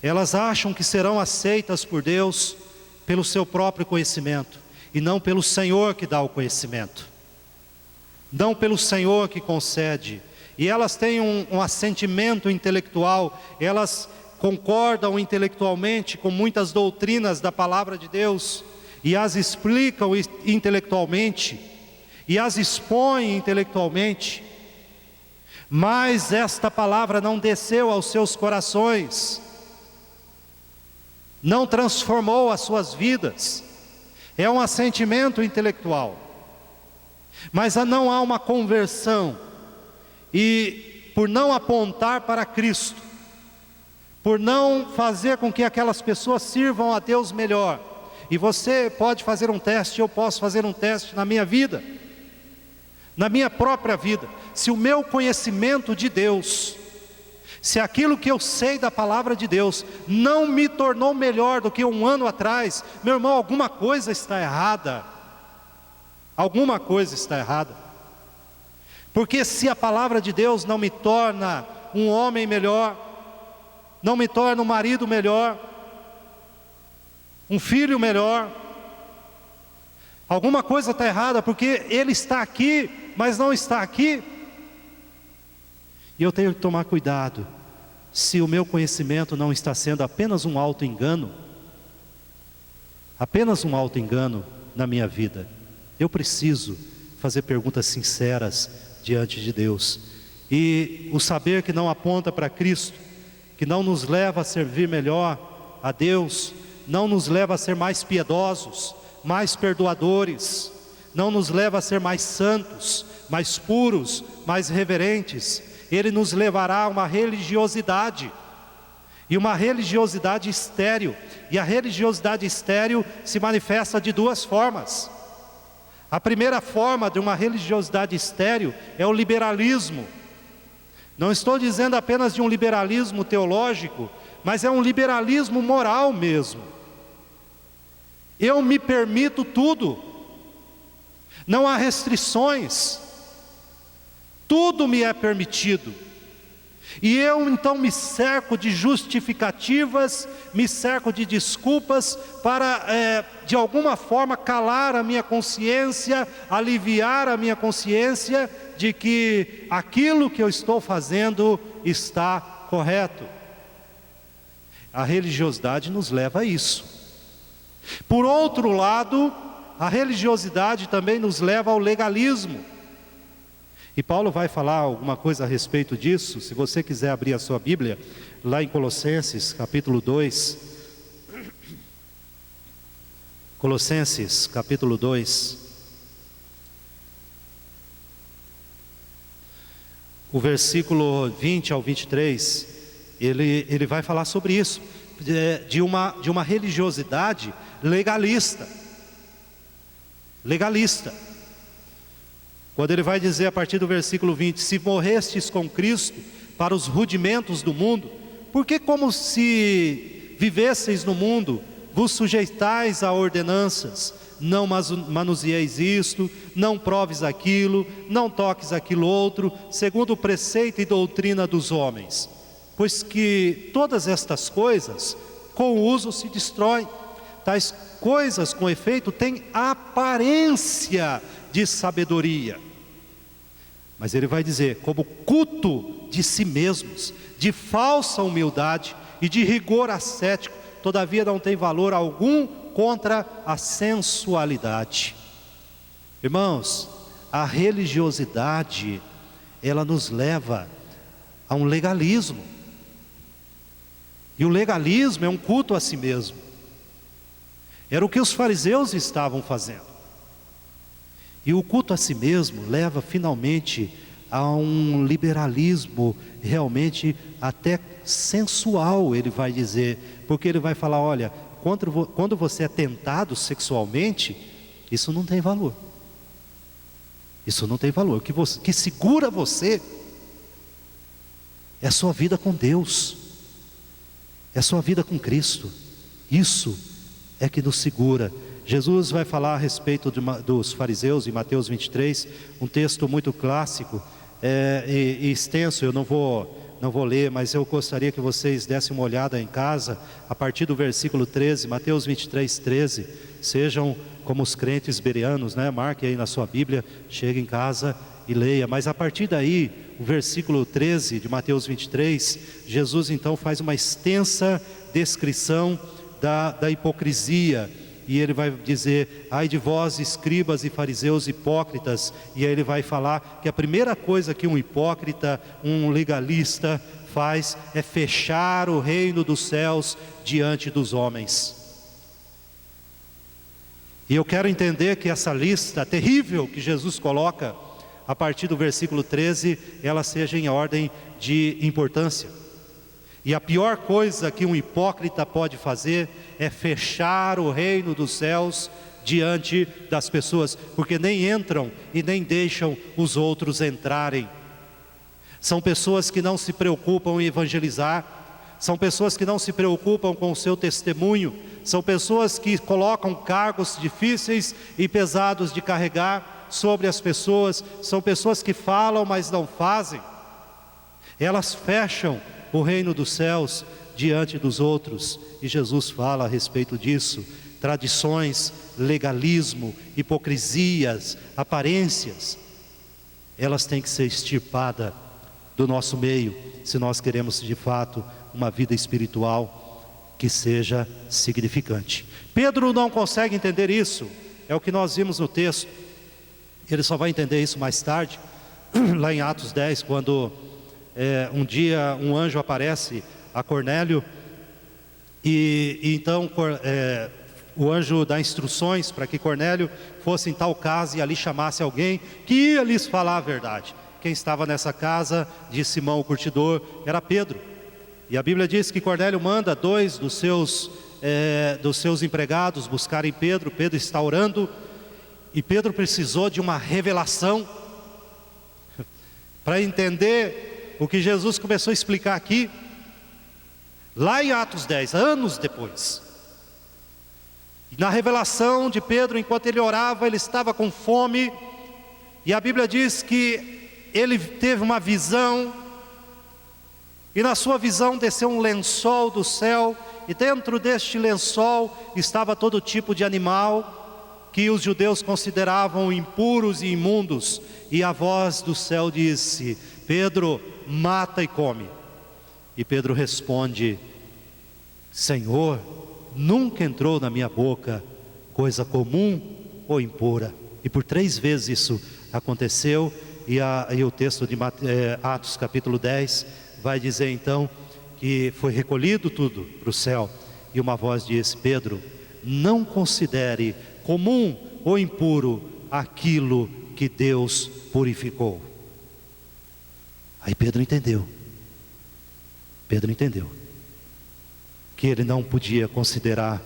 Elas acham que serão aceitas por Deus pelo seu próprio conhecimento, e não pelo Senhor que dá o conhecimento, não pelo Senhor que concede. E elas têm um assentimento intelectual, elas concordam intelectualmente com muitas doutrinas da palavra de Deus, e as explicam intelectualmente, e as expõem intelectualmente, mas esta palavra não desceu aos seus corações, não transformou as suas vidas. É um assentimento intelectual, mas não há uma conversão. E por não apontar para Cristo, por não fazer com que aquelas pessoas sirvam a Deus melhor. E você pode fazer um teste, eu posso fazer um teste na minha vida, na minha própria vida. Se o meu conhecimento de Deus, se aquilo que eu sei da palavra de Deus não me tornou melhor do que um ano atrás, meu irmão, alguma coisa está errada. Porque se a palavra de Deus não me torna um homem melhor, não me torna um marido melhor, um filho melhor, alguma coisa está errada, porque ele está aqui, mas não está aqui. E eu tenho que tomar cuidado, se o meu conhecimento não está sendo apenas um auto-engano na minha vida. Eu preciso fazer perguntas sinceras diante de Deus. E o saber que não aponta para Cristo, que não nos leva a servir melhor a Deus, não nos leva a ser mais piedosos, mais perdoadores, não nos leva a ser mais santos, mais puros, mais reverentes. Ele nos levará a uma religiosidade, e uma religiosidade estéril. E a religiosidade estéril se manifesta de duas formas. A primeira forma de uma religiosidade estéril é o liberalismo. Não estou dizendo apenas de um liberalismo teológico, mas é um liberalismo moral mesmo. Eu me permito tudo, não há restrições, tudo me é permitido. E eu então me cerco de justificativas, me cerco de desculpas para, de alguma forma, calar a minha consciência, aliviar a minha consciência de que aquilo que eu estou fazendo está correto. A religiosidade nos leva a isso. Por outro lado, a religiosidade também nos leva ao legalismo. E Paulo vai falar alguma coisa a respeito disso. Se você quiser abrir a sua Bíblia, lá em Colossenses capítulo 2. Colossenses capítulo 2. O versículo 20 ao 23, ele vai falar sobre isso, de uma religiosidade legalista. Legalista. Quando ele vai dizer a partir do versículo 20: se morrestes com Cristo para os rudimentos do mundo, porque como se vivesseis no mundo, vos sujeitais a ordenanças, não manuseieis isto, não proves aquilo, não toques aquilo outro, segundo o preceito e doutrina dos homens. Pois que todas estas coisas, com o uso se destroem. Tais coisas, com efeito, têm aparência de sabedoria. Mas ele vai dizer, como culto de si mesmos, de falsa humildade e de rigor ascético, todavia não tem valor algum contra a sensualidade. Irmãos, a religiosidade, ela nos leva a um legalismo. E o legalismo é um culto a si mesmo. Era o que os fariseus estavam fazendo. E o culto a si mesmo leva finalmente a um liberalismo realmente até sensual, ele vai dizer. Porque ele vai falar, olha, quando você é tentado sexualmente, isso não tem valor. Isso não tem valor. O que segura você é a sua vida com Deus, é a sua vida com Cristo. Isso é que nos segura. Jesus vai falar a respeito dos fariseus em Mateus 23, um texto muito clássico e extenso. Eu não vou ler, mas eu gostaria que vocês dessem uma olhada em casa, a partir do versículo 13, Mateus 23, 13. Sejam como os crentes bereanos, né? Marque aí na sua Bíblia, chegue em casa e leia. Mas a partir daí, o versículo 13 de Mateus 23, Jesus então faz uma extensa descrição da hipocrisia. E ele vai dizer, ai de vós escribas e fariseus hipócritas. E aí ele vai falar que a primeira coisa que um hipócrita, um legalista faz é fechar o reino dos céus diante dos homens. E eu quero entender que essa lista terrível que Jesus coloca a partir do versículo 13, ela seja em ordem de importância. E a pior coisa que um hipócrita pode fazer é fechar o reino dos céus diante das pessoas, porque nem entram e nem deixam os outros entrarem. São pessoas que não se preocupam em evangelizar, são pessoas que não se preocupam com o seu testemunho, são pessoas que colocam cargos difíceis e pesados de carregar sobre as pessoas, são pessoas que falam, mas não fazem. Elas fecham o reino dos céus diante dos outros, e Jesus fala a respeito disso. Tradições, legalismo, hipocrisias, aparências, elas têm que ser extirpadas do nosso meio, se nós queremos de fato uma vida espiritual que seja significante. Pedro não consegue entender isso, é o que nós vimos no texto. Ele só vai entender isso mais tarde, lá em Atos 10, quando um dia um anjo aparece a Cornélio, e então o anjo dá instruções para que Cornélio fosse em tal casa e ali chamasse alguém que ia lhes falar a verdade. Quem estava nessa casa de Simão o curtidor era Pedro. E a Bíblia diz que Cornélio manda 2 dos seus empregados buscarem Pedro. Pedro está orando e Pedro precisou de uma revelação para entender o que Jesus começou a explicar aqui, lá em Atos 10, anos depois. E na revelação de Pedro, enquanto ele orava, ele estava com fome, e a Bíblia diz que ele teve uma visão, e na sua visão desceu um lençol do céu, e dentro deste lençol estava todo tipo de animal que os judeus consideravam impuros e imundos, e a voz do céu disse: Pedro, mata e come. E Pedro responde: Senhor, nunca entrou na minha boca coisa comum ou impura. E por 3 vezes isso aconteceu, e o texto de Atos capítulo 10 vai dizer então que foi recolhido tudo para o céu, e uma voz disse: Pedro, não considere comum ou impuro aquilo que Deus purificou. Aí Pedro entendeu que ele não podia considerar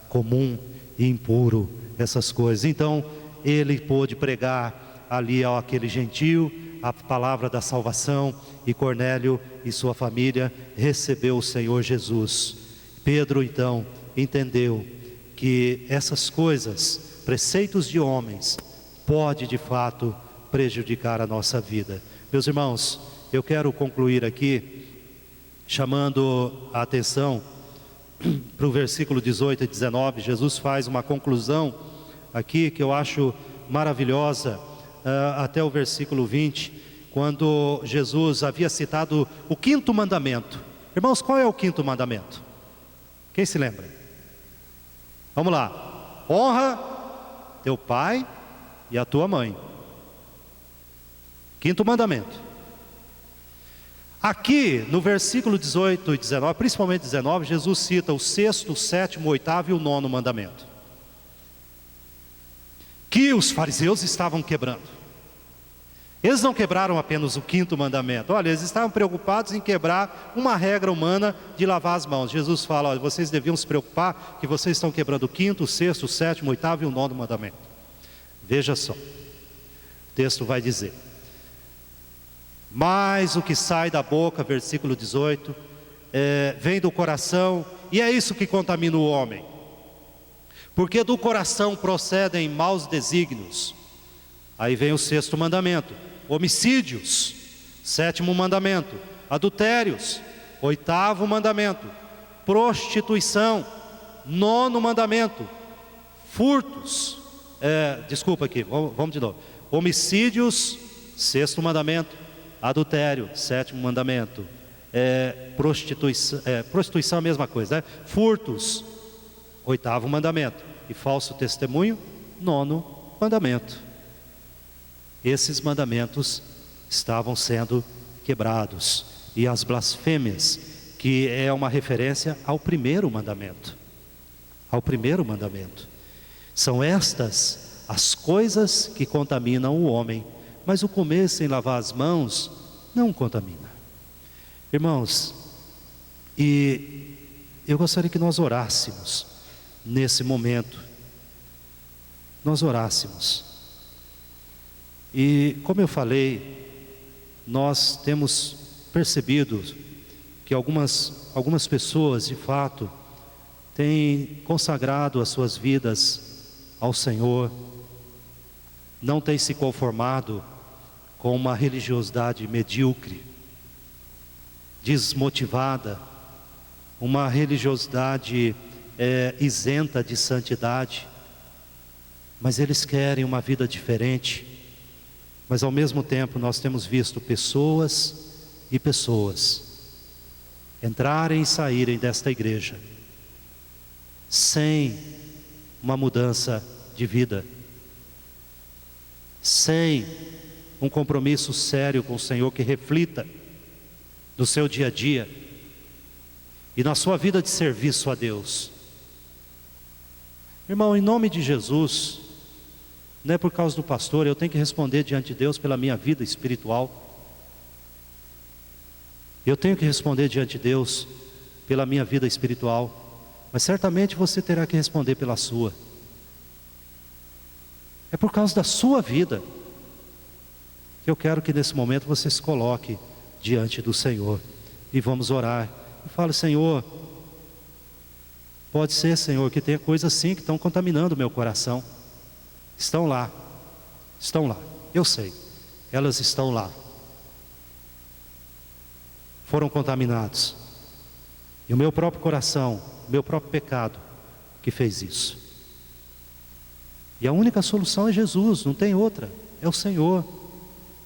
comum e impuro essas coisas. Então ele pôde pregar ali àquele gentio a palavra da salvação, e Cornélio e sua família recebeu o Senhor Jesus. Pedro então entendeu que essas coisas, preceitos de homens, pode de fato prejudicar a nossa vida. Meus irmãos, eu quero concluir aqui chamando a atenção para o versículo 18 e 19. Jesus faz uma conclusão aqui que eu acho maravilhosa, até o versículo 20, quando Jesus havia citado o 5º mandamento. Irmãos, qual é o 5º mandamento? Quem se lembra? Vamos lá: honra teu pai e a tua mãe. 5º mandamento. Aqui no versículo 18 e 19, principalmente 19, Jesus cita o 6º, o 7º, o 8º e o 9º mandamento, que os fariseus estavam quebrando. Eles não quebraram apenas o 5º mandamento. Olha, eles estavam preocupados em quebrar uma regra humana de lavar as mãos. Jesus fala: olha, vocês deviam se preocupar que vocês estão quebrando o 5º, o 6º, o 7º, o 8º e o 9º mandamento. Veja só, o texto vai dizer: mas o que sai da boca, versículo 18, vem do coração, e é isso que contamina o homem, porque do coração procedem maus desígnios. Aí vem o 6º mandamento: homicídios. 7º mandamento: adultérios. 8º mandamento: prostituição. 9º mandamento: furtos. Vamos de novo: homicídios, 6º mandamento; adultério, 7º mandamento; prostituição, a mesma coisa, né? Furtos, 8º mandamento; e falso testemunho, 9º mandamento. Esses mandamentos estavam sendo quebrados, e as blasfêmias, que é uma referência ao 1º mandamento, são estas as coisas que contaminam o homem, mas o comer sem lavar as mãos não contamina. Irmãos, e eu gostaria que nós orássemos nesse momento, e como eu falei, nós temos percebido que algumas pessoas de fato têm consagrado as suas vidas ao Senhor, não têm se conformado com uma religiosidade medíocre, desmotivada, uma religiosidade isenta de santidade, mas eles querem uma vida diferente. Mas ao mesmo tempo nós temos visto pessoas e pessoas entrarem e saírem desta igreja sem uma mudança de vida, sem um compromisso sério com o Senhor que reflita no seu dia a dia e na sua vida de serviço a Deus. Irmão, em nome de Jesus, não é por causa do pastor, eu tenho que responder diante de Deus pela minha vida espiritual. Eu tenho que responder diante de Deus pela minha vida espiritual, mas certamente você terá que responder pela sua. É por causa da sua vida que eu quero que nesse momento você se coloque diante do Senhor e vamos orar. E fale: Senhor, pode ser, Senhor, que tenha coisas sim que estão contaminando o meu coração. Estão lá, eu sei, elas estão lá. Foram contaminados. E o meu próprio coração, o meu próprio pecado que fez isso. E a única solução é Jesus, não tem outra, é o Senhor.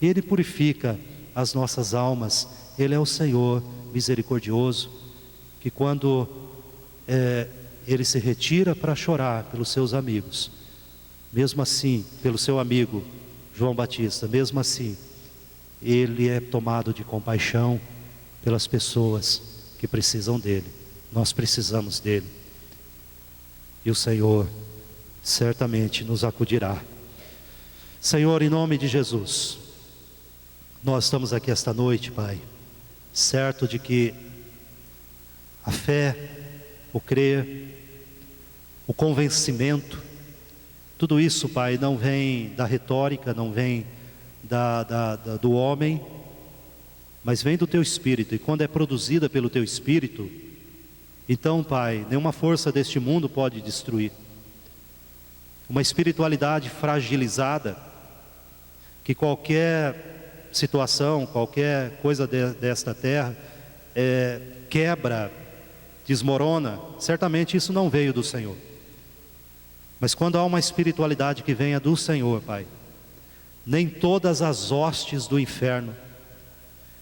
Ele purifica as nossas almas. Ele é o Senhor misericordioso, que quando Ele se retira para chorar pelos seus amigos, mesmo assim, pelo seu amigo João Batista, mesmo assim, Ele é tomado de compaixão pelas pessoas que precisam dEle. Nós precisamos dEle. E o Senhor certamente nos acudirá. Senhor, em nome de Jesus, nós estamos aqui esta noite, Pai, certo de que a fé, o crer, o convencimento, tudo isso, Pai, não vem da retórica, não vem do homem, mas vem do Teu Espírito. E quando é produzida pelo Teu Espírito, então, Pai, nenhuma força deste mundo pode destruir. Uma espiritualidade fragilizada, que qualquer situação, qualquer coisa desta terra quebra, desmorona, certamente isso não veio do Senhor. Mas quando há uma espiritualidade que venha do Senhor, Pai, nem todas as hostes do inferno,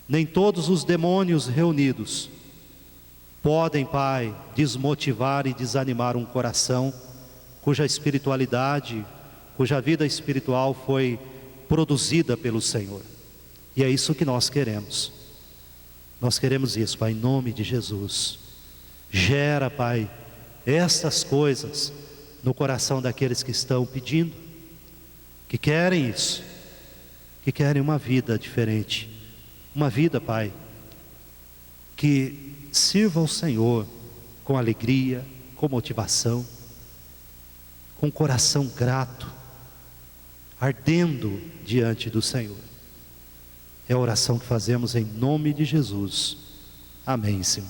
nem todos os demônios reunidos podem, Pai, desmotivar e desanimar um coração cuja espiritualidade, cuja vida espiritual foi produzida pelo Senhor. E é isso que nós queremos. Nós queremos isso, Pai, em nome de Jesus. Gera, Pai, estas coisas no coração daqueles que estão pedindo, que querem isso, que querem uma vida diferente. Uma vida, Pai, que sirva ao Senhor com alegria, com motivação, com coração grato, ardendo diante do Senhor. É a oração que fazemos em nome de Jesus. Amém, Senhor.